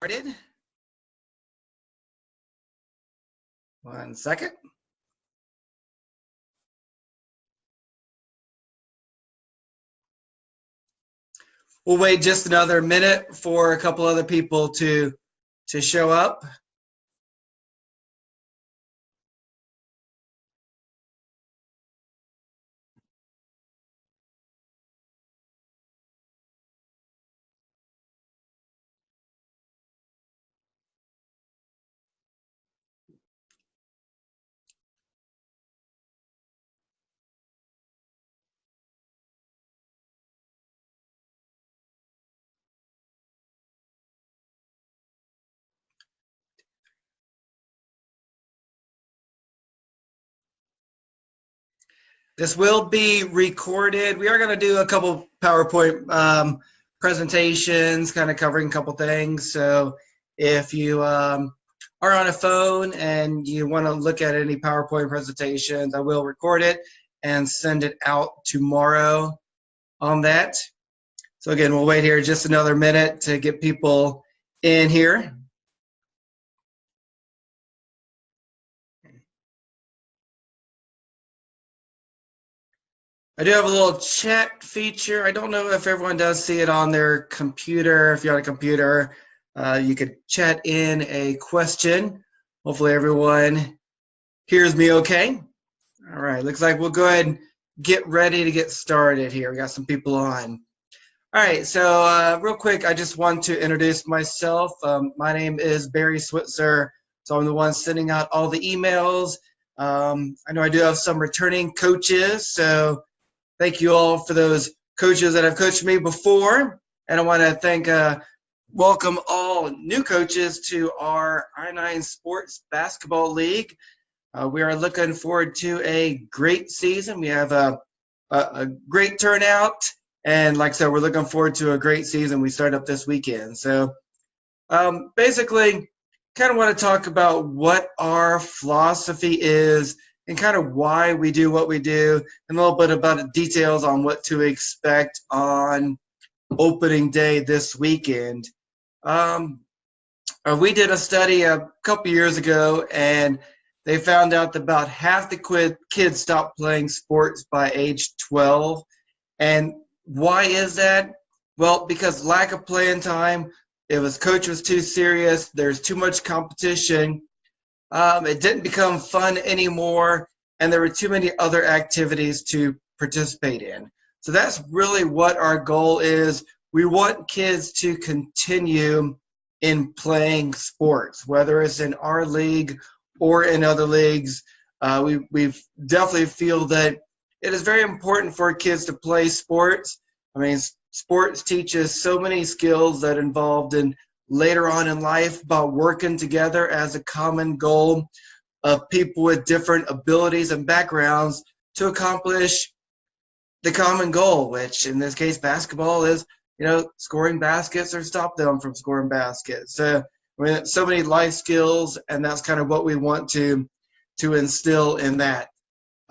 Started. 1 second. We'll wait just another minute for a couple other people to show up. This will be recorded. We are going to do a couple PowerPoint presentations, kind of covering a couple things. So if you are on a phone and you want to look at any PowerPoint presentations, I will record it and send it out tomorrow on that. So again, we'll wait here just another minute to get people in here. I do have a little chat feature. I don't know if everyone does see it on their computer. If you're on a computer, you could chat in a question. Hopefully everyone hears me okay. All right, looks like we'll go ahead and get ready to get started here. We got some people on. All right, so real quick, I just want to introduce myself. My name is Barry Switzer, so I'm the one sending out all the emails. I know I do have some returning coaches, so thank you all for those coaches that have coached me before. And I want to welcome all new coaches to our I9 Sports Basketball League. We are looking forward to a great season. We have a great turnout. And like I said, we're looking forward to a great season. We start up this weekend. So basically, kind of want to talk about what our philosophy is and kind of why we do what we do, and a little bit about details on what to expect on opening day this weekend. We did a study a couple years ago, and they found out that about half the kids stopped playing sports by age 12. And why is that? Well, because lack of playing time. Coach was too serious. There's too much competition. It didn't become fun anymore, and there were too many other activities to participate in. So that's really what our goal is. We want kids to continue in playing sports, whether it's in our league or in other leagues. We definitely feel that it is very important for kids to play sports. I mean, sports teaches so many skills that involved in later on in life about working together as a common goal of people with different abilities and backgrounds to accomplish the common goal, which in this case basketball is, scoring baskets or stop them from scoring baskets. So so many life skills, and that's kind of what we want to instill in that.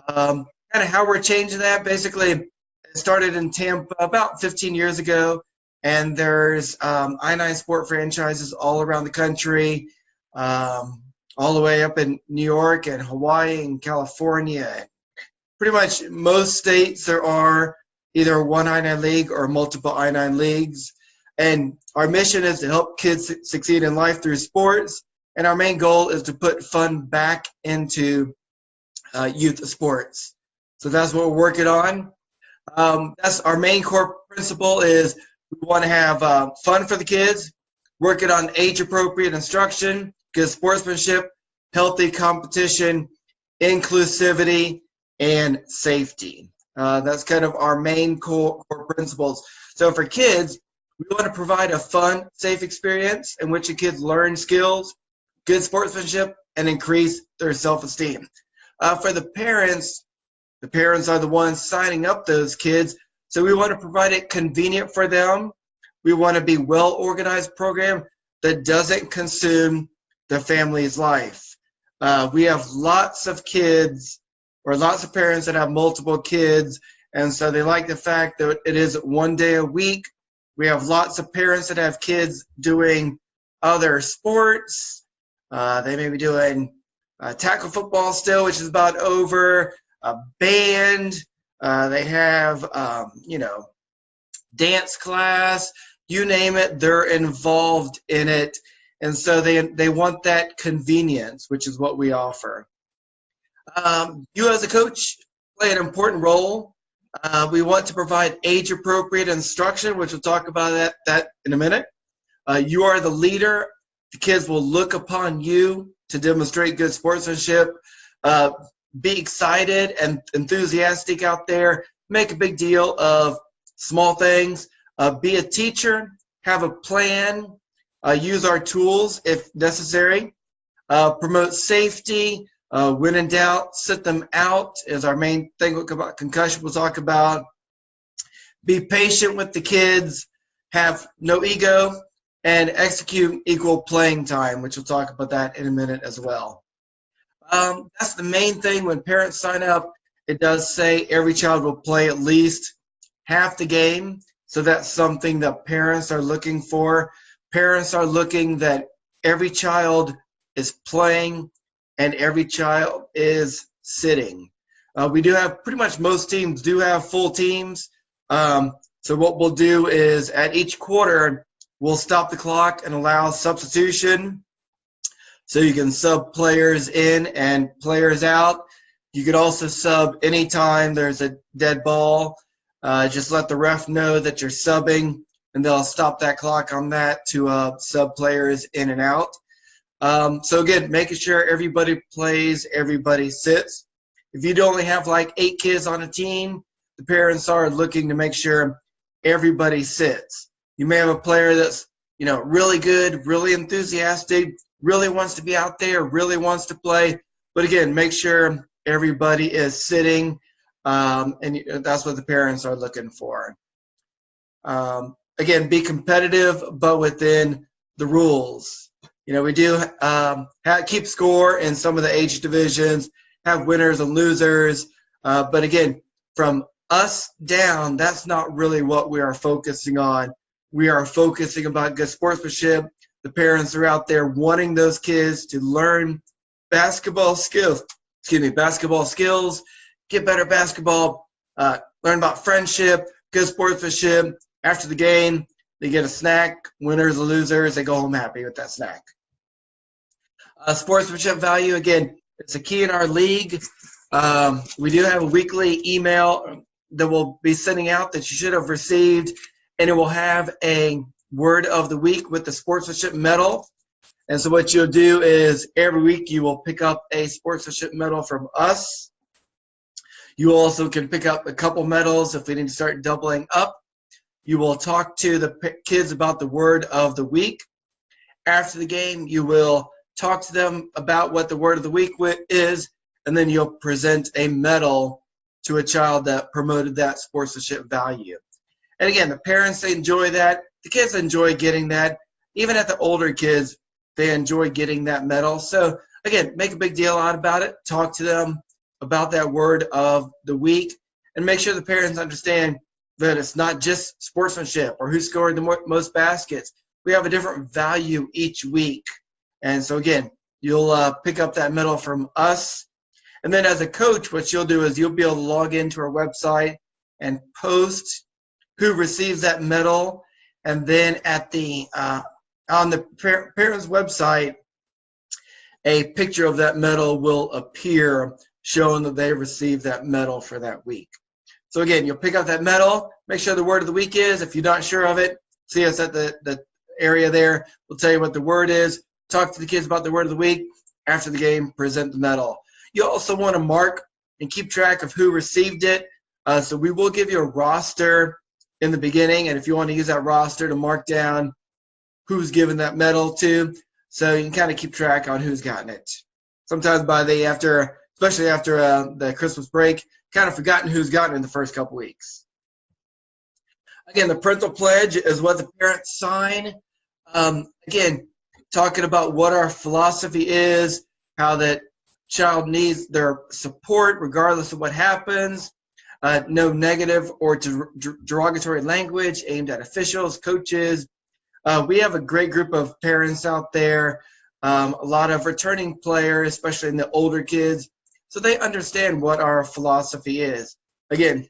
Kind of how we're changing that, basically, it started in Tampa about 15 years ago. And there's I9 sport franchises all around the country, all the way up in New York and Hawaii and California. Pretty much most states there are either one I9 league or multiple I9 leagues. And our mission is to help kids succeed in life through sports. And our main goal is to put fun back into youth sports. So that's what we're working on. That's our main core principle is we want to have fun for the kids, working on age-appropriate instruction, good sportsmanship, healthy competition, inclusivity, and safety. That's kind of our main core principles. So for kids, we want to provide a fun, safe experience in which the kids learn skills, good sportsmanship, and increase their self-esteem. For the parents are the ones signing up those kids. So we want to provide it convenient for them. We want to be well-organized program that doesn't consume the family's life. We have lots of kids or lots of parents that have multiple kids, and so they like the fact that it is one day a week. We have lots of parents that have kids doing other sports. They may be doing tackle football still, which is about over, band. They have, dance class, you name it, they're involved in it. And so they want that convenience, which is what we offer. You as a coach play an important role. We want to provide age-appropriate instruction, which we'll talk about that in a minute. You are the leader. The kids will look upon you to demonstrate good sportsmanship. Be excited and enthusiastic out there. Make a big deal of small things. Be a teacher. Have a plan. Use our tools if necessary. Promote safety. When in doubt, sit them out is our main thing about concussion we'll talk about. Be patient with the kids. Have no ego. And execute equal playing time, which we'll talk about that in a minute as well. That's the main thing. When parents sign up, it does say every child will play at least half the game. So that's something that parents are looking for. Parents are looking that every child is playing and every child is sitting. We do have, pretty much most teams do have full teams. So what we'll do is at each quarter, we'll stop the clock and allow substitution. So you can sub players in and players out. You could also sub anytime there's a dead ball. Just let the ref know that you're subbing, and they'll stop that clock on that to sub players in and out. So again, making sure everybody plays, everybody sits. If you only have like 8 kids on a team, the parents are looking to make sure everybody sits. You may have a player that's, really good, really enthusiastic, really wants to be out there, really wants to play. But again, make sure everybody is sitting, and that's what the parents are looking for. Again, be competitive, but within the rules. We do keep score in some of the age divisions, have winners and losers. But again, from us down, that's not really what we are focusing on. We are focusing about good sportsmanship. The parents are out there wanting those kids to learn basketball skills, get better basketball, learn about friendship, good sportsmanship. After the game, they get a snack. Winners or losers, they go home happy with that snack. Sportsmanship value, again, it's a key in our league. We do have a weekly email that we'll be sending out that you should have received, and it will have a word of the week with the sportsmanship medal. And so what you'll do is every week you will pick up a sportsmanship medal from us. You also can pick up a couple medals if we need to start doubling up. You will talk to the kids about the word of the week. After the game, you will talk to them about what the word of the week is, and then you'll present a medal to a child that promoted that sportsmanship value. And again, the parents, they enjoy that. The kids enjoy getting that. Even at the older kids, they enjoy getting that medal. So again, make a big deal out about it. Talk to them about that word of the week, and make sure the parents understand that it's not just sportsmanship or who scored the most baskets. We have a different value each week. And so again, you'll pick up that medal from us. And then as a coach, what you'll do is you'll be able to log into our website and post who receives that medal. And then at the on the parents' website, a picture of that medal will appear showing that they received that medal for that week. So again, you'll pick up that medal, make sure the word of the week is. If you're not sure of it, see us at the area there. We'll tell you what the word is. Talk to the kids about the word of the week. After the game, present the medal. You also want to mark and keep track of who received it. So we will give you a roster in the beginning, and if you want to use that roster to mark down who's given that medal to, so you can kind of keep track on who's gotten it. Sometimes especially after the Christmas break, kind of forgotten who's gotten it in the first couple weeks. Again, the parental pledge is what the parents sign. Again, talking about what our philosophy is, how that child needs their support regardless of what happens. No negative or derogatory language aimed at officials, coaches, We have a great group of parents out there, a lot of returning players, especially in the older kids, so they understand what our philosophy is. Again,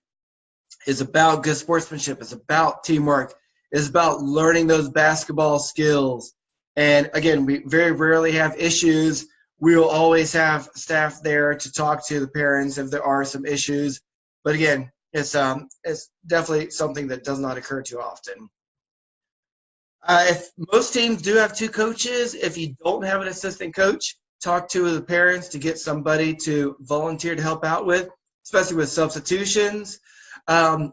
it's about good sportsmanship. It's about teamwork. It's about learning those basketball skills. And again, we very rarely have issues. We will always have staff there to talk to the parents if there are some issues. But again, it's definitely something that does not occur too often. If most teams do have two coaches, if you don't have an assistant coach, talk to the parents to get somebody to volunteer to help out with, especially with substitutions.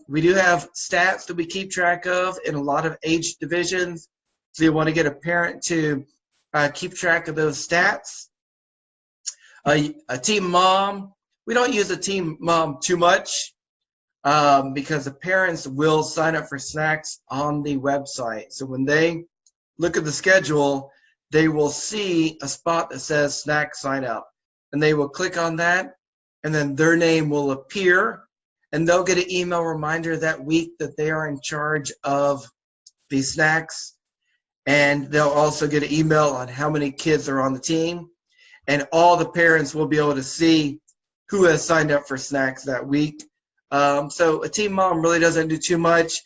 We do have stats that we keep track of in a lot of age divisions. So you want to get a parent to keep track of those stats. A team mom, we don't use a team mom too much because the parents will sign up for snacks on the website. So when they look at the schedule, they will see a spot that says snack sign up. And they will click on that, and then their name will appear. And they'll get an email reminder that week that they are in charge of the snacks. And they'll also get an email on how many kids are on the team. And all the parents will be able to see who has signed up for snacks that week. So a team mom really doesn't do too much.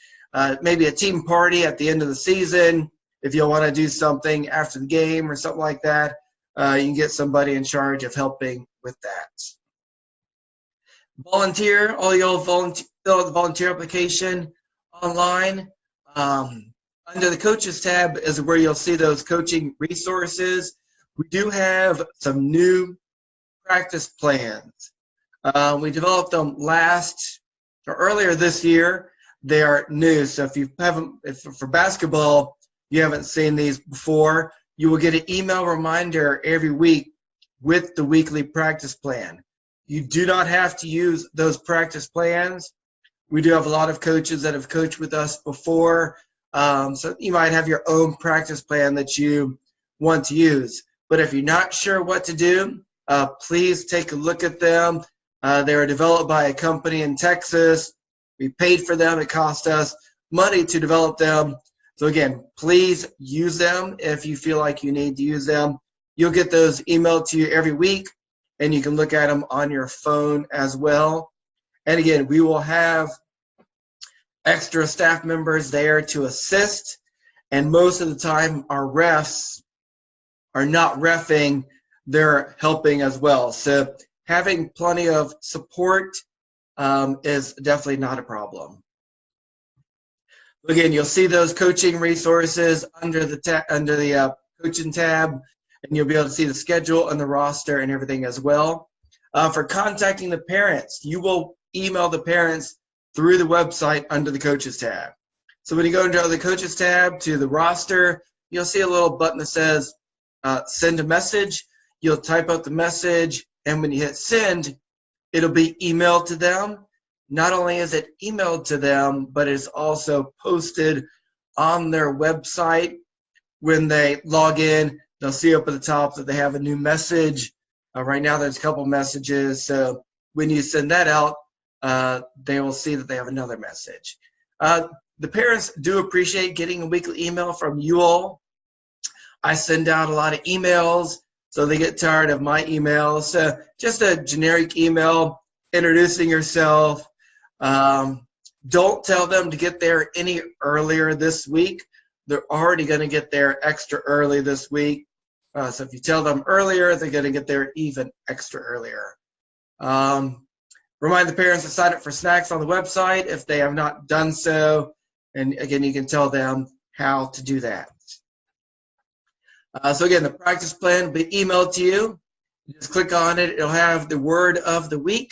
Maybe a team party at the end of the season. If you want to do something after the game or something like that, you can get somebody in charge of helping with that. Volunteer, all y'all volunteer, fill out the volunteer application online. Under the coaches tab is where you'll see those coaching resources. We do have some new practice plans. We developed them earlier this year. They are new, so if for basketball you haven't seen these before, you will get an email reminder every week with the weekly practice plan. You do not have to use those practice plans. We do have a lot of coaches that have coached with us before, so you might have your own practice plan that you want to use. But if you're not sure what to do, please take a look at them. They were developed by a company in Texas. We paid for them. It cost us money to develop them. So again, please use them if you feel like you need to use them. You'll get those emailed to you every week, and you can look at them on your phone as well. And again, we will have extra staff members there to assist. And most of the time, our refs are not reffing, they're helping as well. So having plenty of support is definitely not a problem. Again, you'll see those coaching resources under the coaching tab, and you'll be able to see the schedule and the roster and everything as well. For contacting the parents, you will email the parents through the website under the coaches tab. So when you go into the coaches tab to the roster, you'll see a little button that says send a message. You'll type out the message, and when you hit send, it'll be emailed to them. Not only is it emailed to them, but it's also posted on their website. When they log in, they'll see up at the top that they have a new message. Right now there's a couple messages, so when you send that out, they will see that they have another message. The parents do appreciate getting a weekly email from you all. I send out a lot of emails, so they get tired of my emails. Just a generic email introducing yourself. Don't tell them to get there any earlier this week. They're already going to get there extra early this week. So if you tell them earlier, they're going to get there even extra earlier. Remind the parents to sign up for snacks on the website if they have not done so. And again, you can tell them how to do that. So again, the practice plan will be emailed to you. You just click on it. It'll have the word of the week.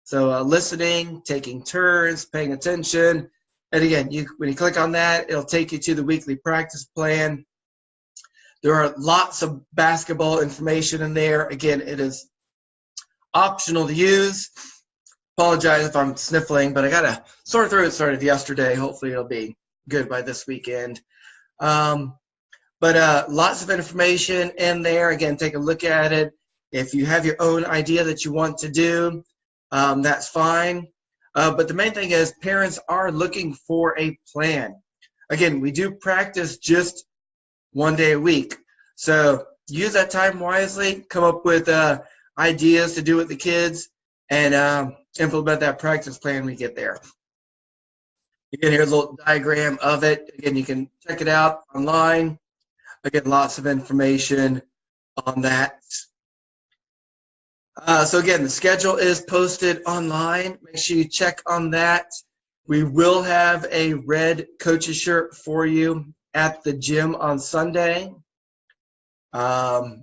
So listening, taking turns, paying attention. And again, when you click on that, it'll take you to the weekly practice plan. There are lots of basketball information in there. Again, it is optional to use. Apologize if I'm sniffling, but I got a sore throat started yesterday. Hopefully it'll be good by this weekend. But lots of information in there. Again, take a look at it. If you have your own idea that you want to do, that's fine. But the main thing is parents are looking for a plan. again, we do practice just 1 day a week. So use that time wisely, come up with ideas to do with the kids, and implement that practice plan when we get there. Again, here's a little diagram of it. Again, you can check it out online. Again, lots of information on that. So again, the schedule is posted online. Make sure you check on that. We will have a red coach's shirt for you at the gym on Sunday. So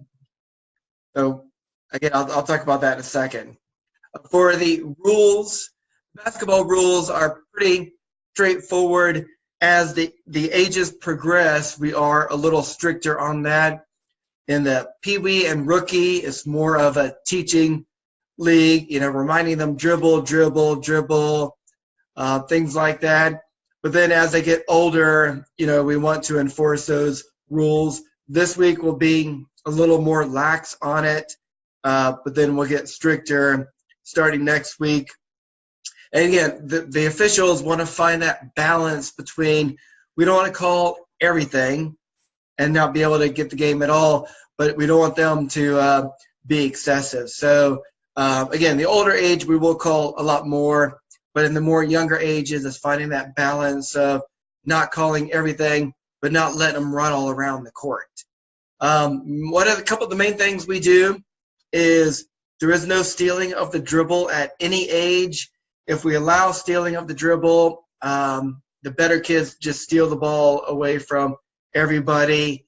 again, I'll talk about that in a second. For the rules, basketball rules are pretty straightforward. As the ages progress, we are a little stricter on that. In the Pee-wee and rookie, it's more of a teaching league, reminding them dribble, dribble, dribble, things like that. But then as they get older, we want to enforce those rules. This week will be a little more lax on it, but then we'll get stricter starting next week. And again, the officials want to find that balance between, we don't want to call everything and not be able to get the game at all, but we don't want them to be excessive. So again, the older age we will call a lot more, but in the more younger ages, it's finding that balance of not calling everything, but not letting them run all around the court. A couple of the main things we do is there is no stealing of the dribble at any age. If we allow stealing of the dribble, the better kids just steal the ball away from everybody.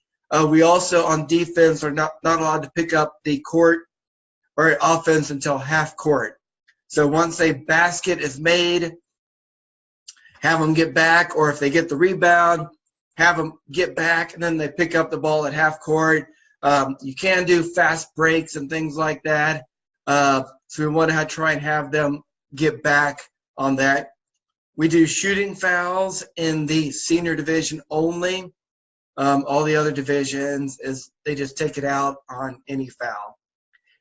We also, on defense, are not allowed to pick up the court or offense until half court. So once a basket is made, have them get back, or if they get the rebound, have them get back, and then they pick up the ball at half court. You can do fast breaks and things like that. So we want to try and have them get back on that. We do shooting fouls in the senior division only. All the other divisions, they just take it out on any foul.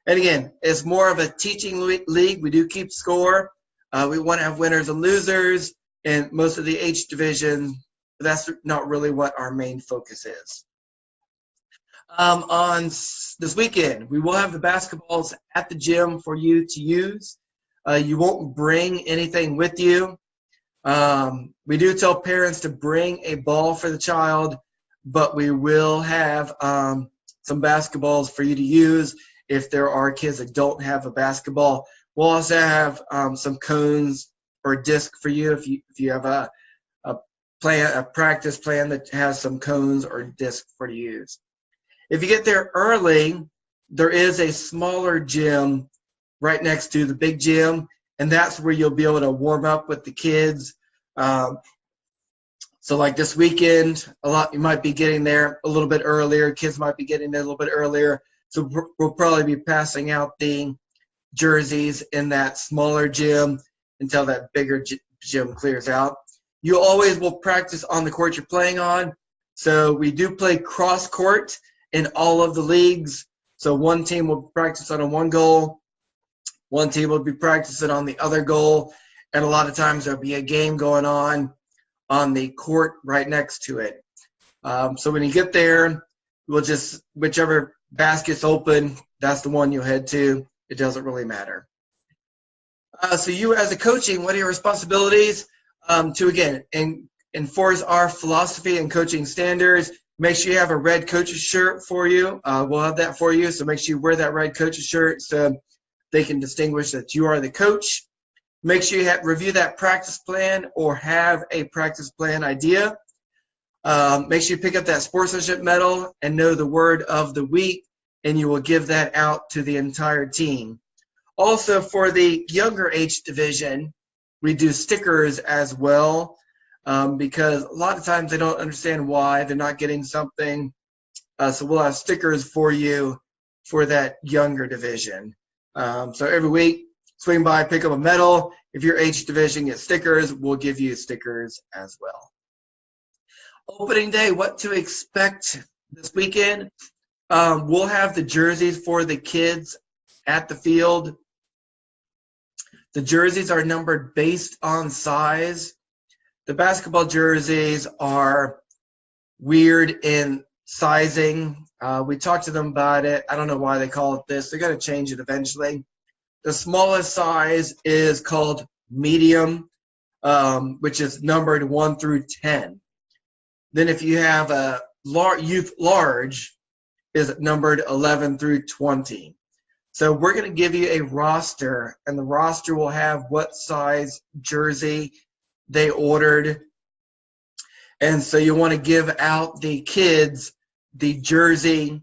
And again, it's more of a teaching league. We do keep score. We want to have winners and losers in most of the H division. But that's not really what our main focus is. On this weekend, we will have the basketballs at the gym for you to use. You won't bring anything with you. We do tell parents to bring a ball for the child, but we will have some basketballs for you to use if there are kids that don't have a basketball. We'll also have some cones or disc for you if you have a practice plan that has some cones or disc for you to use. If you get there early, there is a smaller gym right next to the big gym, and that's where you'll be able to warm up with the kids. So like this weekend, you might be getting there a little bit earlier. Kids might be getting there a little bit earlier. So we'll probably be passing out the jerseys in that smaller gym until that bigger gym clears out. You always will practice on the court you're playing on. So we do play cross court in all of the leagues. So one team will practice on one goal. One team will be practicing on the other goal. And a lot of times there'll be a game going on the court right next to it. So when you get there, we'll just, whichever basket's open, that's the one you'll head to. It doesn't really matter. So you as a coaching, what are your responsibilities? To, again, enforce our philosophy and coaching standards. Make sure you have a red coach's shirt for you. We'll have that for you, so make sure you wear that red coach's shirt so they can distinguish that you are the coach. Make sure you review that practice plan or have a practice plan idea. Make sure you pick up that sportsmanship medal and know the word of the week, and you will give that out to the entire team. Also, for the younger age division, we do stickers as well, because a lot of times they don't understand why they're not getting something. So we'll have stickers for you for that younger division. So every week, swing by, pick up a medal. If your age division gets stickers, we'll give you stickers as well. Opening day, what to expect this weekend. We'll have the jerseys for the kids at the field. The jerseys are numbered based on size. the basketball jerseys are weird in sizing. We talked to them about it. I don't know why they call it this. They're going to change it eventually. The smallest size is called medium, which is numbered 1 through 10. Then if you have a youth large, is numbered 11 through 20. So we're going to give you a roster, and the roster will have what size jersey they ordered. And so you want to give out the kids the jersey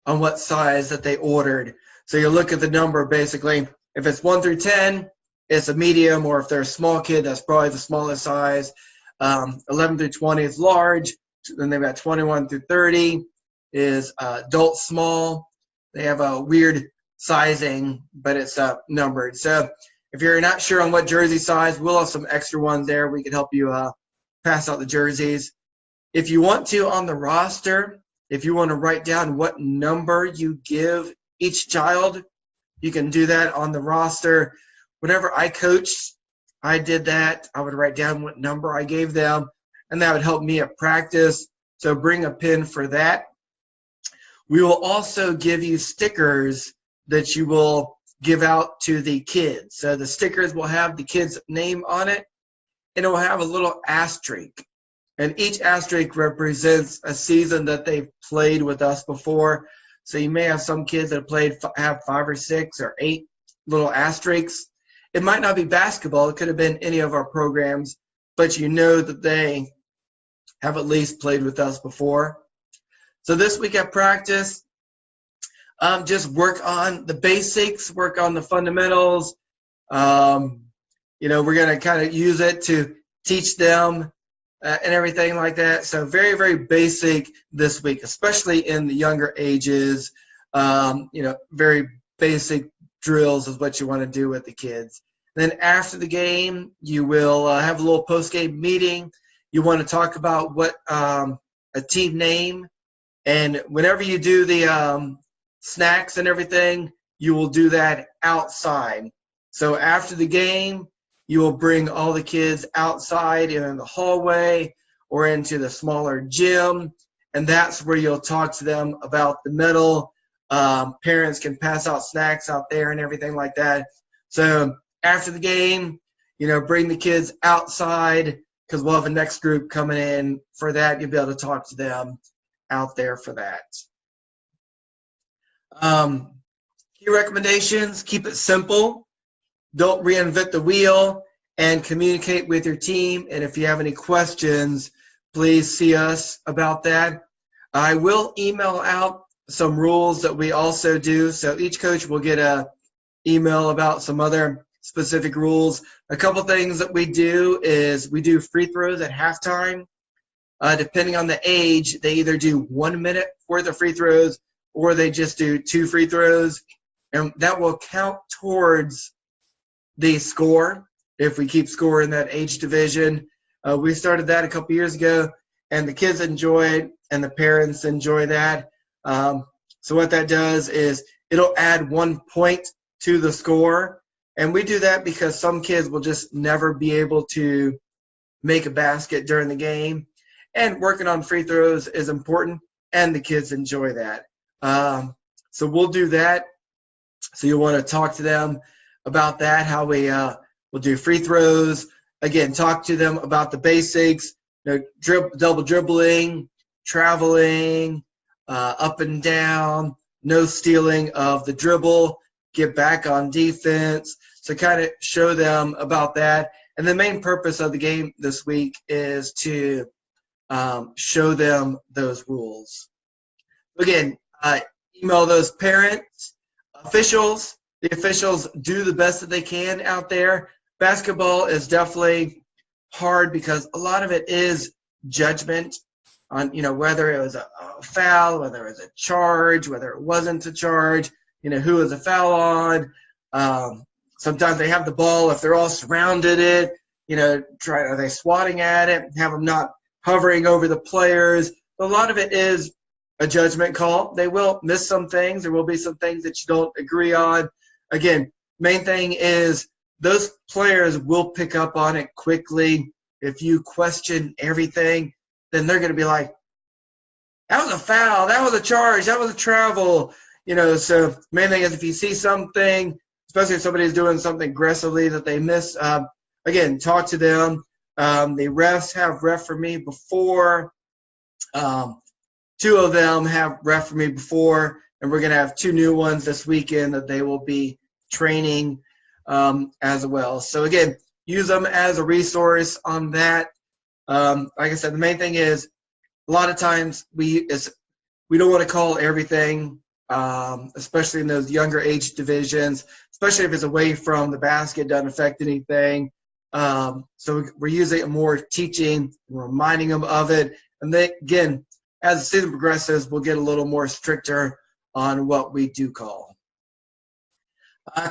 on what size that they ordered. So you look at the number basically. If it's 1 through 10, it's a medium, or if they're a small kid, that's probably the smallest size. 11 through 20 is large. Then they've got 21 through 30 is adult small. They have a weird sizing, but it's numbered. So if you're not sure on what jersey size, we'll have some extra ones there. We can help you pass out the jerseys. If you want to, on the roster, if you want to write down what number you give each child, you can do that on the roster. Whenever I coached, I did that. I would write down what number I gave them, and that would help me at practice. So bring a pen for that. We will also give you stickers that you will give out to the kids. So the stickers will have the kid's name on it, and it will have a little asterisk. And each asterisk represents a season that they've played with us before. So you may have some kids that have 5 or 6 or 8 little asterisks. It might not be basketball. It could have been any of our programs, but you know that they have at least played with us before. So this week at practice, just work on the basics, work on the fundamentals. You know, we're going to kind of use it to teach them and everything like that. So very, very basic this week, especially in the younger ages. You know, very basic drills is what you want to do with the kids. Then after the game, you will have a little post-game meeting. You want to talk about what a team name, and whenever you do the snacks and everything, you will do that outside. So after the game, you will bring all the kids outside in the hallway or into the smaller gym, and that's where you'll talk to them about the medal. Parents can pass out snacks out there and everything like that. So after the game, you know, bring the kids outside, because we'll have a next group coming in for that. You'll be able to talk to them out there for that. Key recommendations: keep it simple. Don't reinvent the wheel, and communicate with your team. And if you have any questions, please see us about that. I will email out some rules that we also do. So each coach will get a email about some other specific rules. A couple things that we do is we do free throws at halftime. Depending on the age, they either do 1 minute worth of free throws or they just do 2 free throws. And that will count towards the score if we keep score in that age division. We started that a couple years ago, and the kids enjoy it and the parents enjoy that. So what that does is it'll add 1 point to the score. And we do that because some kids will just never be able to make a basket during the game. And working on free throws is important, and the kids enjoy that. So we'll do that. So you'll want to talk to them about that, how we will do free throws. Again, talk to them about the basics, you know, double dribbling, traveling, up and down, no stealing of the dribble, get back on defense. So kind of show them about that. And the main purpose of the game this week is to show them those rules. Again, email those parents, officials. The officials do the best that they can out there. Basketball is definitely hard because a lot of it is judgment on, you know, whether it was a foul, whether it was a charge, whether it wasn't a charge, you know, who was a foul on. Sometimes they have the ball, if they're all surrounded it, you know, are they swatting at it, have them not hovering over the players. A lot of it is a judgment call. They will miss some things. There will be some things that you don't agree on. Again, main thing is those players will pick up on it quickly. if you question everything, then they're going to be like, that was a foul, that was a charge, that was a travel. So main thing is if you see something, especially if somebody's doing something aggressively that they miss, again, talk to them. The refs have ref for me before. Two of them have ref for me before, and we're going to have 2 new ones this weekend that they will be training as well. So again, use them as a resource on that. Like I said, the main thing is a lot of times we don't want to call everything, especially in those younger age divisions, especially if it's away from the basket, doesn't affect anything. So we're using it more teaching, reminding them of it. And then, again, as the season progresses, we'll get a little more stricter on what we do call.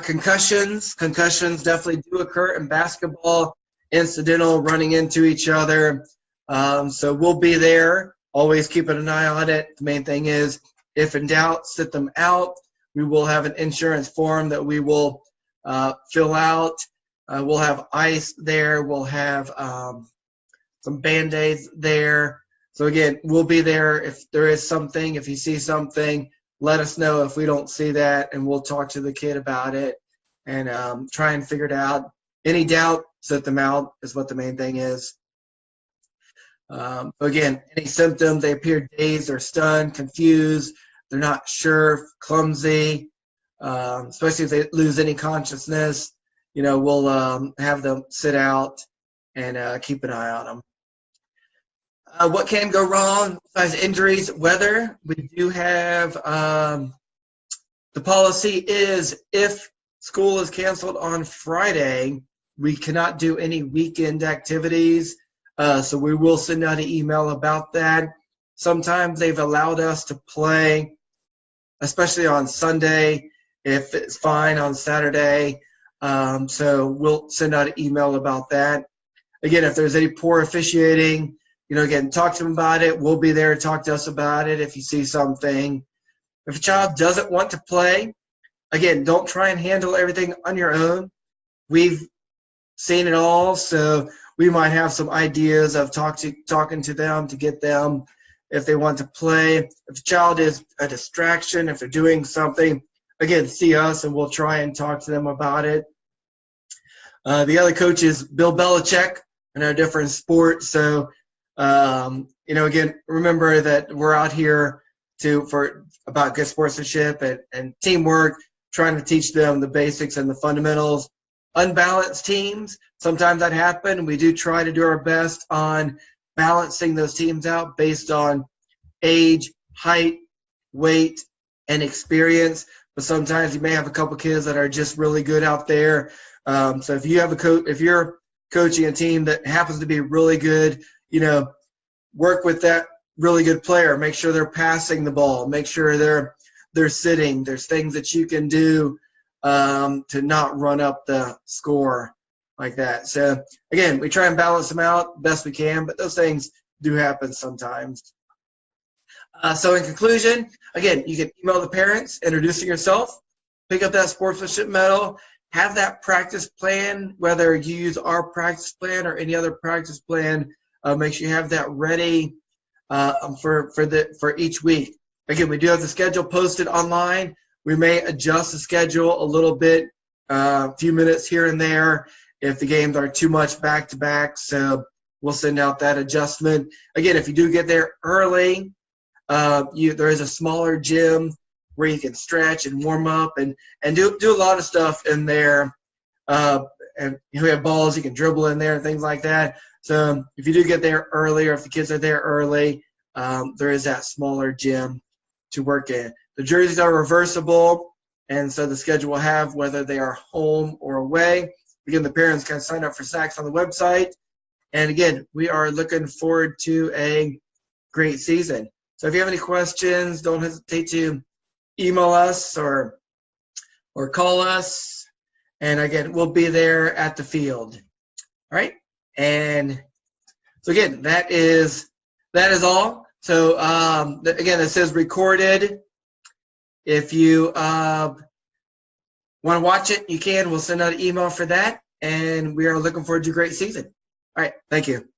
Concussions definitely do occur in basketball, incidental, running into each other. So we'll be there, always keeping an eye on it. The main thing is, if in doubt, sit them out. We will have an insurance form that we will fill out. We'll have ice there. We'll have some Band-Aids there. So again, we'll be there if there is something. If you see something, let us know if we don't see that, and we'll talk to the kid about it and try and figure it out. Any doubt, sit them out is what the main thing is. Again, any symptoms, they appear dazed or stunned, confused, they're not sure, clumsy, especially if they lose any consciousness, we'll have them sit out and keep an eye on them. What can go wrong besides injuries? Weather. We do have the policy is if school is canceled on Friday, we cannot do any weekend activities. So we will send out an email about that. Sometimes they've allowed us to play, especially on Sunday, if it's fine on Saturday. So we'll send out an email about that. Again, if there's any poor officiating, again, talk to them about it. We'll be there to talk to us about it if you see something. If a child doesn't want to play, again, don't try and handle everything on your own. We've seen it all, so we might have some ideas of talking to them to get them if they want to play. If the child is a distraction, if they're doing something, again, see us and we'll try and talk to them about it. The other coach is Bill Belichick in our different sports. So, again, remember that we're out here about good sportsmanship and teamwork, trying to teach them the basics and the fundamentals. Unbalanced teams, sometimes that happens. We do try to do our best on balancing those teams out based on age, height, weight, and experience. But sometimes you may have a couple kids that are just really good out there. So if you're coaching a team that happens to be really good, work with that really good player. Make sure they're passing the ball. Make sure they're sitting. There's things that you can do to not run up the score like that. So again, we try and balance them out best we can, but those things do happen sometimes. So in conclusion, again, you can email the parents introducing yourself, pick up that sportsmanship medal, have that practice plan, whether you use our practice plan or any other practice plan. Make sure you have that ready for each week. Again, we do have the schedule posted online. We may adjust the schedule a little bit, a few minutes here and there if the games are too much back-to-back. So we'll send out that adjustment. Again, if you do get there early, there is a smaller gym where you can stretch and warm up and do a lot of stuff in there. And we have balls you can dribble in there and things like that. So if you do get there early, or if the kids are there early, there is that smaller gym to work in. The jerseys are reversible, and so the schedule will have whether they are home or away. Again, the parents can sign up for SACS on the website. And again, we are looking forward to a great season. So if you have any questions, don't hesitate to email us or call us. And again, we'll be there at the field. All right. And so again, that is all. So again, it says recorded. If you want to watch it, you can. We'll send out an email for that. And we are looking forward to a great season. All right. Thank you.